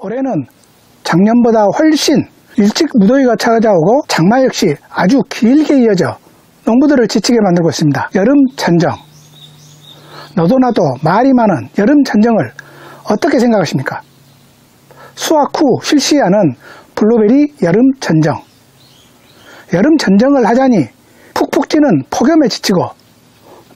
올해는 작년보다 훨씬 일찍 무더위가 찾아오고 장마 역시 아주 길게 이어져 농부들을 지치게 만들고 있습니다. 여름 전정. 너도 나도 말이 많은 여름 전정을 어떻게 생각하십니까? 수확 후 실시하는 블루베리 여름 전정. 여름 전정을 하자니 푹푹 찌는 폭염에 지치고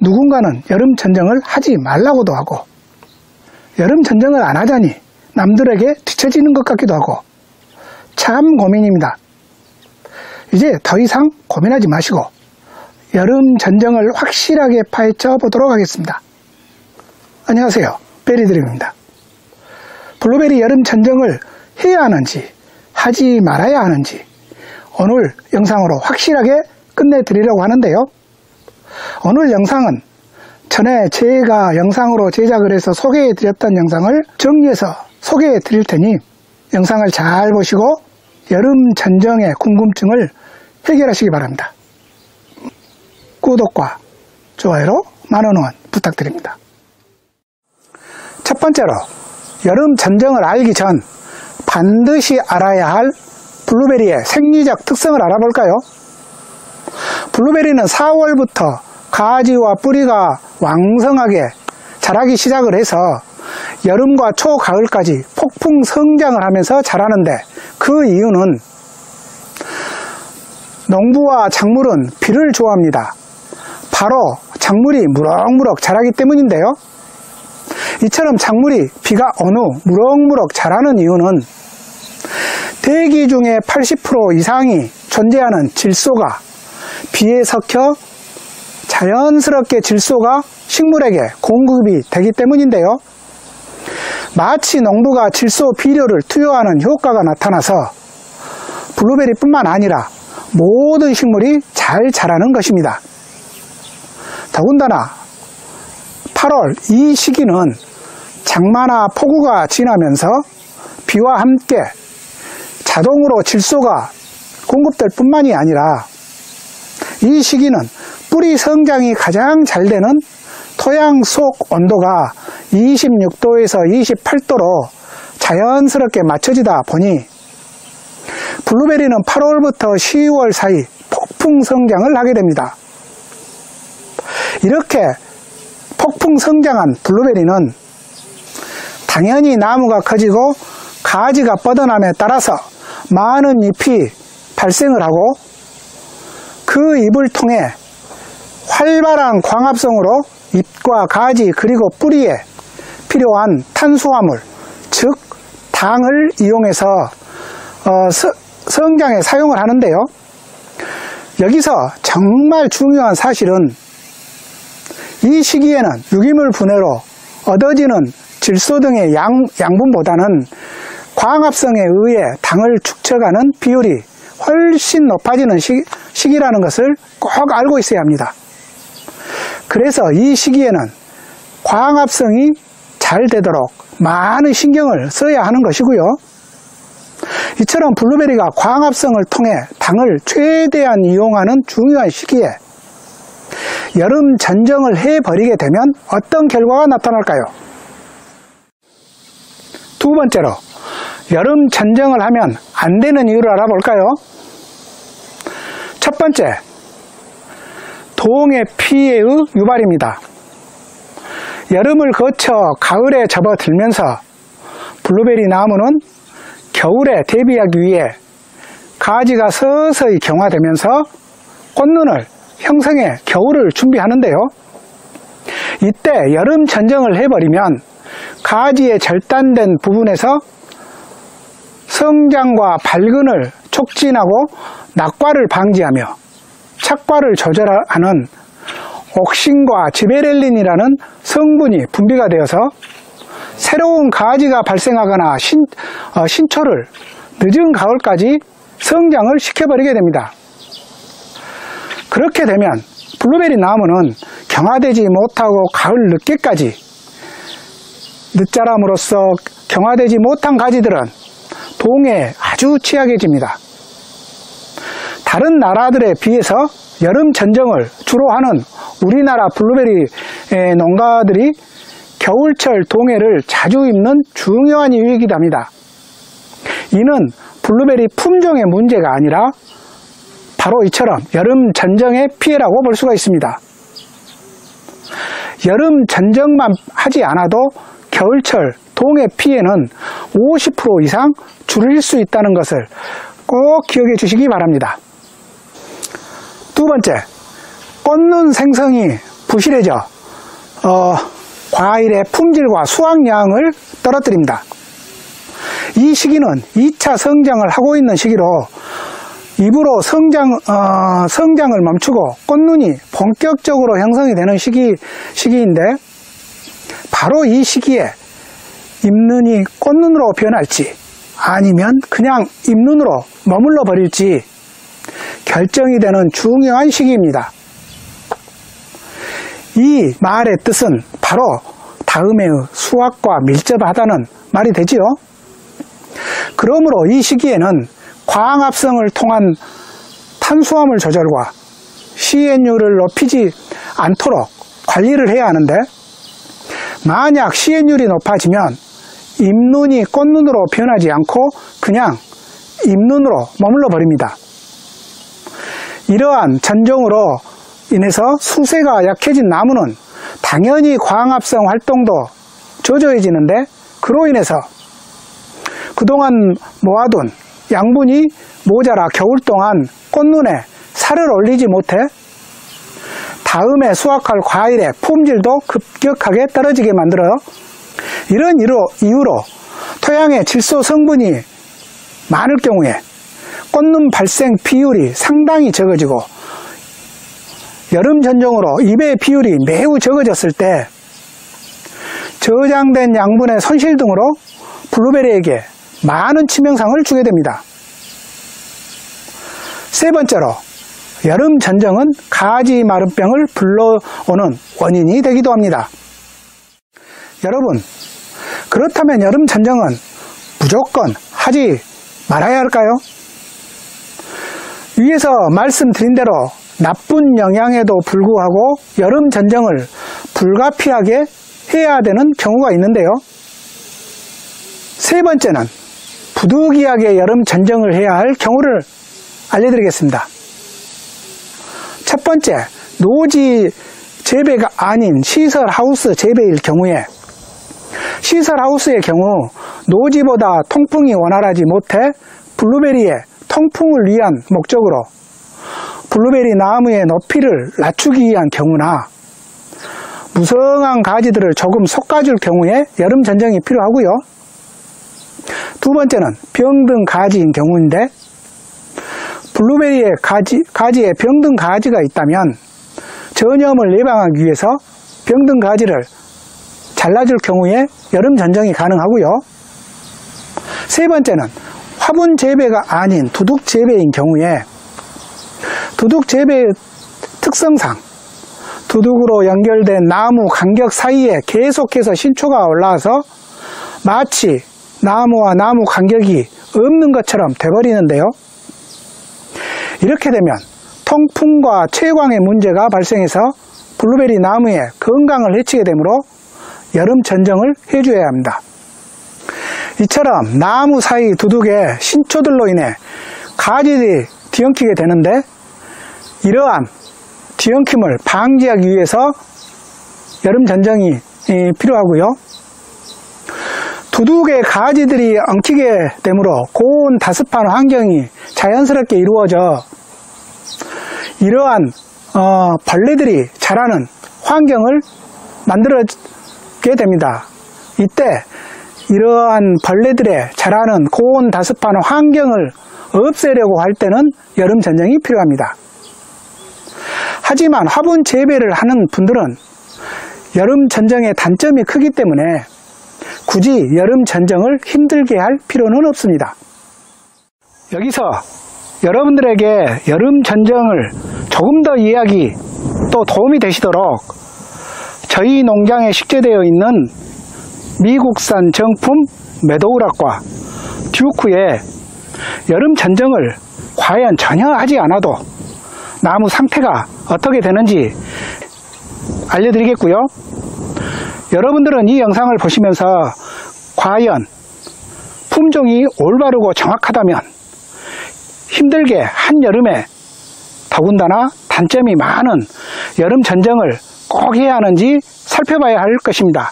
누군가는 여름 전정을 하지 말라고도 하고 여름 전정을 안 하자니 남들에게 뒤처지는 것 같기도 하고 참 고민입니다. 이제 더 이상 고민하지 마시고 여름 전정을 확실하게 파헤쳐 보도록 하겠습니다. 안녕하세요. 베리드림입니다. 블루베리 여름 전정을 해야 하는지 하지 말아야 하는지 오늘 영상으로 확실하게 끝내드리려고 하는데요. 오늘 영상은 전에 제가 영상으로 제작을 해서 소개해드렸던 영상을 정리해서 소개해드릴 테니 영상을 잘 보시고 여름 전정의 궁금증을 해결하시기 바랍니다. 구독과 좋아요로 많은 응원 부탁드립니다. 첫 번째로 여름 전정을 알기 전 반드시 알아야 할 블루베리의 생리적 특성을 알아볼까요? 블루베리는 4월부터 가지와 뿌리가 왕성하게 자라기 시작을 해서 여름과 초가을까지 폭풍 성장을 하면서 자라는데 그 이유는 농부와 작물은 비를 좋아합니다. 바로 작물이 무럭무럭 자라기 때문인데요. 이처럼 작물이 비가 어느 무럭무럭 자라는 이유는 대기 중에 80% 이상이 존재하는 질소가 비에 섞여 자연스럽게 질소가 식물에게 공급이 되기 때문인데요. 마치 농부가 질소 비료를 투여하는 효과가 나타나서 블루베리뿐만 아니라 모든 식물이 잘 자라는 것입니다. 더군다나 8월 이 시기는 장마나 폭우가 지나면서 비와 함께 자동으로 질소가 공급될 뿐만이 아니라 이 시기는 뿌리 성장이 가장 잘 되는 토양 속 온도가 26도에서 28도로 자연스럽게 맞춰지다 보니 블루베리는 8월부터 10월 사이 폭풍 성장을 하게 됩니다. 이렇게 폭풍 성장한 블루베리는 당연히 나무가 커지고 가지가 뻗어남에 따라서 많은 잎이 발생을 하고 그 잎을 통해 활발한 광합성으로 잎과 가지 그리고 뿌리에 필요한 탄수화물, 즉 당을 이용해서 성장에 사용을 하는데요. 여기서 정말 중요한 사실은 이 시기에는 유기물 분해로 얻어지는 질소 등의 양분보다는 광합성에 의해 당을 축적하는 비율이 훨씬 높아지는 시기라는 것을 꼭 알고 있어야 합니다. 그래서 이 시기에는 광합성이 잘 되도록 많은 신경을 써야 하는 것이고요. 이처럼 블루베리가 광합성을 통해 당을 최대한 이용하는 중요한 시기에 여름 전정을 해버리게 되면 어떤 결과가 나타날까요? 두 번째로 여름 전정을 하면 안 되는 이유를 알아볼까요? 첫 번째, 동해 피해의 유발입니다. 여름을 거쳐 가을에 접어들면서 블루베리 나무는 겨울에 대비하기 위해 가지가 서서히 경화되면서 꽃눈을 형성해 겨울을 준비하는데요. 이때 여름 전정을 해버리면 가지의 절단된 부분에서 성장과 발근을 촉진하고 낙과를 방지하며 착과를 조절하는 옥신과 지베렐린이라는 성분이 분비가 되어서 새로운 가지가 발생하거나 신초를 늦은 가을까지 성장을 시켜버리게 됩니다. 그렇게 되면 블루베리 나무는 경화되지 못하고 가을 늦게까지 늦자람으로써 경화되지 못한 가지들은 동해에 아주 취약해집니다. 다른 나라들에 비해서 여름 전정을 주로 하는 우리나라 블루베리 농가들이 겨울철 동해를 자주 입는 중요한 이유이기도 합니다. 이는 블루베리 품종의 문제가 아니라 바로 이처럼 여름 전정의 피해라고 볼 수가 있습니다. 여름 전정만 하지 않아도 겨울철 동해 피해는 50% 이상 줄일 수 있다는 것을 꼭 기억해 주시기 바랍니다. 두 번째, 꽃눈 생성이 부실해져 과일의 품질과 수확량을 떨어뜨립니다. 이 시기는 2차 성장을 하고 있는 시기로 입으로 성장을 멈추고 꽃눈이 본격적으로 형성이 되는 시기인데 바로 이 시기에 잎눈이 꽃눈으로 변할지 아니면 그냥 잎눈으로 머물러 버릴지 결정이 되는 중요한 시기입니다. 이 말의 뜻은 바로 다음해의 수확과 밀접하다는 말이 되지요. 그러므로 이 시기에는 광합성을 통한 탄수화물 조절과 CN율을 높이지 않도록 관리를 해야 하는데 만약 CN율이 높아지면 잎눈이 꽃눈으로 변하지 않고 그냥 잎눈으로 머물러 버립니다. 이러한 전정으로 인해서 수세가 약해진 나무는 당연히 광합성 활동도 저조해지는데 그로 인해서 그동안 모아둔 양분이 모자라 겨울 동안 꽃눈에 살을 올리지 못해 다음에 수확할 과일의 품질도 급격하게 떨어지게 만들어요. 이런 이유로 토양의 질소 성분이 많을 경우에 꽃눈 발생 비율이 상당히 적어지고 여름 전정으로 잎의 비율이 매우 적어졌을 때 저장된 양분의 손실 등으로 블루베리에게 많은 치명상을 주게 됩니다. 세 번째로 여름 전정은 가지 마름병을 불러오는 원인이 되기도 합니다. 여러분, 그렇다면 여름 전정은 무조건 하지 말아야 할까요? 위에서 말씀드린 대로 나쁜 영향에도 불구하고 여름 전정을 불가피하게 해야 되는 경우가 있는데요. 세 번째는 부득이하게 여름 전정을 해야 할 경우를 알려드리겠습니다. 첫 번째, 노지 재배가 아닌 시설하우스 재배일 경우에 시설하우스의 경우 노지보다 통풍이 원활하지 못해 블루베리의 통풍을 위한 목적으로 블루베리 나무의 높이를 낮추기 위한 경우나 무성한 가지들을 조금 솎아줄 경우에 여름 전정이 필요하고요. 두 번째는 병든 가지인 경우인데 블루베리의 가지에 병든 가지가 있다면 전염을 예방하기 위해서 병든 가지를 잘라줄 경우에 여름 전정이 가능하고요. 세 번째는 화분 재배가 아닌 두둑 재배인 경우에 두둑 재배의 특성상 두둑으로 연결된 나무 간격 사이에 계속해서 신초가 올라와서 마치 나무와 나무 간격이 없는 것처럼 돼버리는데요. 이렇게 되면 통풍과 채광의 문제가 발생해서 블루베리 나무의 건강을 해치게 되므로 여름 전정을 해줘야 합니다. 이처럼 나무 사이 두둑의 신초들로 인해 가지들이 뒤엉키게 되는데 이러한 뒤엉킴을 방지하기 위해서 여름 전정이 필요하고요. 두둑의 가지들이 엉키게 되므로 고온 다습한 환경이 자연스럽게 이루어져 이러한 벌레들이 자라는 환경을 만들게 됩니다. 이때 이러한 벌레들의 자라는 고온 다습한 환경을 없애려고 할 때는 여름 전정이 필요합니다. 하지만 화분 재배를 하는 분들은 여름 전정의 단점이 크기 때문에 굳이 여름 전정을 힘들게 할 필요는 없습니다. 여기서 여러분들에게 여름 전정을 조금 더 이해하기 또 도움이 되시도록 저희 농장에 식재되어 있는 미국산 정품 메도우락과 듀크의 여름 전정을 과연 전혀 하지 않아도 나무 상태가 어떻게 되는지 알려드리겠고요. 여러분들은 이 영상을 보시면서 과연 품종이 올바르고 정확하다면 힘들게 한여름에 더군다나 단점이 많은 여름 전정을 꼭 해야 하는지 살펴봐야 할 것입니다.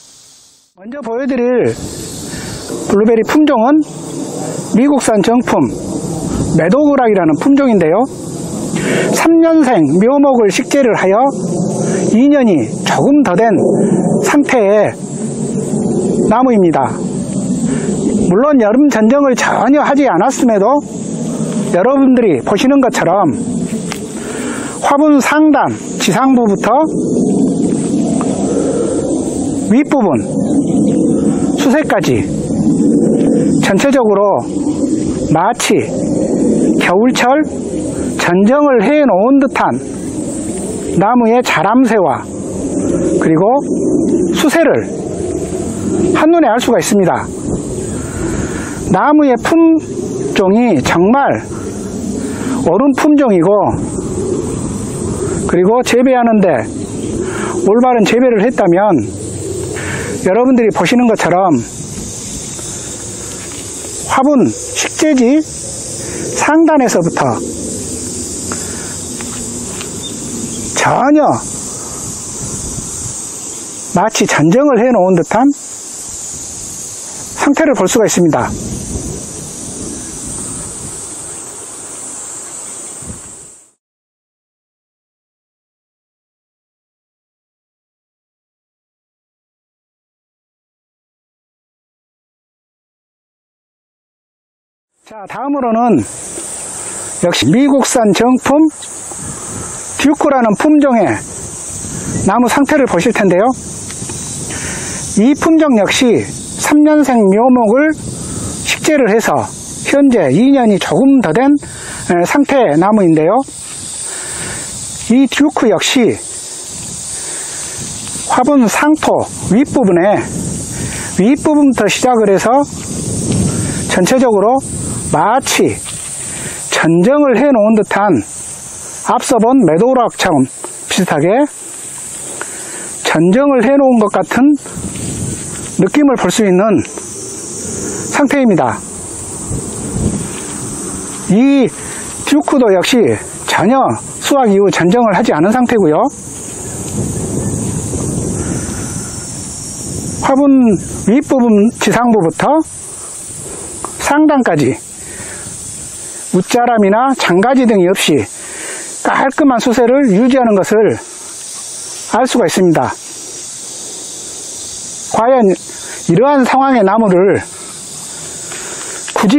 먼저 보여드릴 블루베리 품종은 미국산 정품 매도그락이라는 품종인데요. 3년생 묘목을 식재를 하여 2년이 조금 더 된 상태의 나무입니다. 물론 여름 전정을 전혀 하지 않았음에도 여러분들이 보시는 것처럼 화분 상단 지상부부터 윗부분 수세까지 전체적으로 마치 겨울철 전정을 해 놓은 듯한 나무의 자람새와 그리고 수세를 한눈에 알 수가 있습니다. 나무의 품종이 정말 옳은 품종이고 그리고 재배하는데 올바른 재배를 했다면 여러분들이 보시는 것처럼 화분 식재지 상단에서부터 전혀 마치 전정을 해 놓은 듯한 상태를 볼 수가 있습니다. 자, 다음으로는 역시 미국산 정품 듀크라는 품종의 나무 상태를 보실 텐데요. 이 품종 역시 3년생 묘목을 식재를 해서 현재 2년이 조금 더 된 상태의 나무인데요. 이 듀크 역시 화분 상토 윗부분부터 시작을 해서 전체적으로 마치 전정을 해 놓은 듯한 앞서 본 매도락처럼 비슷하게 전정을 해 놓은 것 같은 느낌을 볼 수 있는 상태입니다. 이 듀크도 역시 전혀 수확 이후 전정을 하지 않은 상태고요. 화분 윗부분 지상부부터 상단까지 웃자람이나 장가지 등이 없이 깔끔한 수세를 유지하는 것을 알 수가 있습니다. 과연 이러한 상황의 나무를 굳이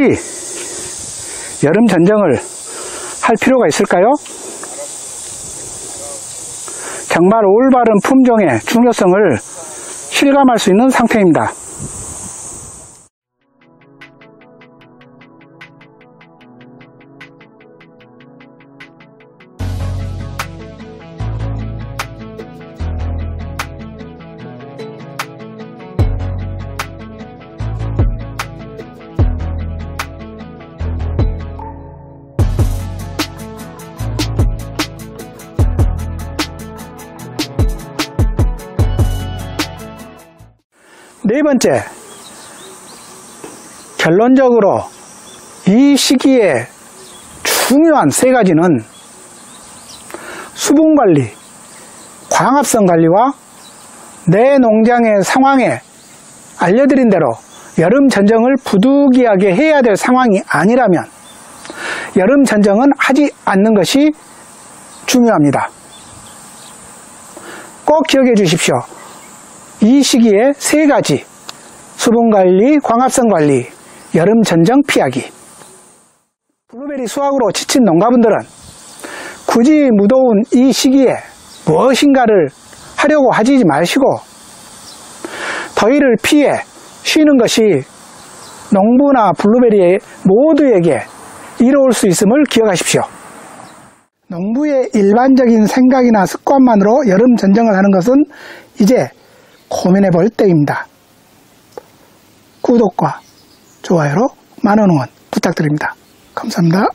여름 전정을 할 필요가 있을까요? 정말 올바른 품종의 중요성을 실감할 수 있는 상태입니다. 네 번째, 결론적으로 이 시기에 중요한 세 가지는 수분관리, 광합성 관리와 내 농장의 상황에 알려드린 대로 여름 전정을 부득이하게 해야 될 상황이 아니라면 여름 전정은 하지 않는 것이 중요합니다. 꼭 기억해 주십시오. 이 시기에 세 가지, 수분관리, 광합성관리, 여름 전정 피하기. 블루베리 수확으로 지친 농가분들은 굳이 무더운 이 시기에 무엇인가를 하려고 하지 마시고 더위를 피해 쉬는 것이 농부나 블루베리 모두에게 이로울 수 있음을 기억하십시오. 농부의 일반적인 생각이나 습관만으로 여름 전정을 하는 것은 이제 고민해 볼 때입니다. 구독과 좋아요로 많은 응원 부탁드립니다. 감사합니다.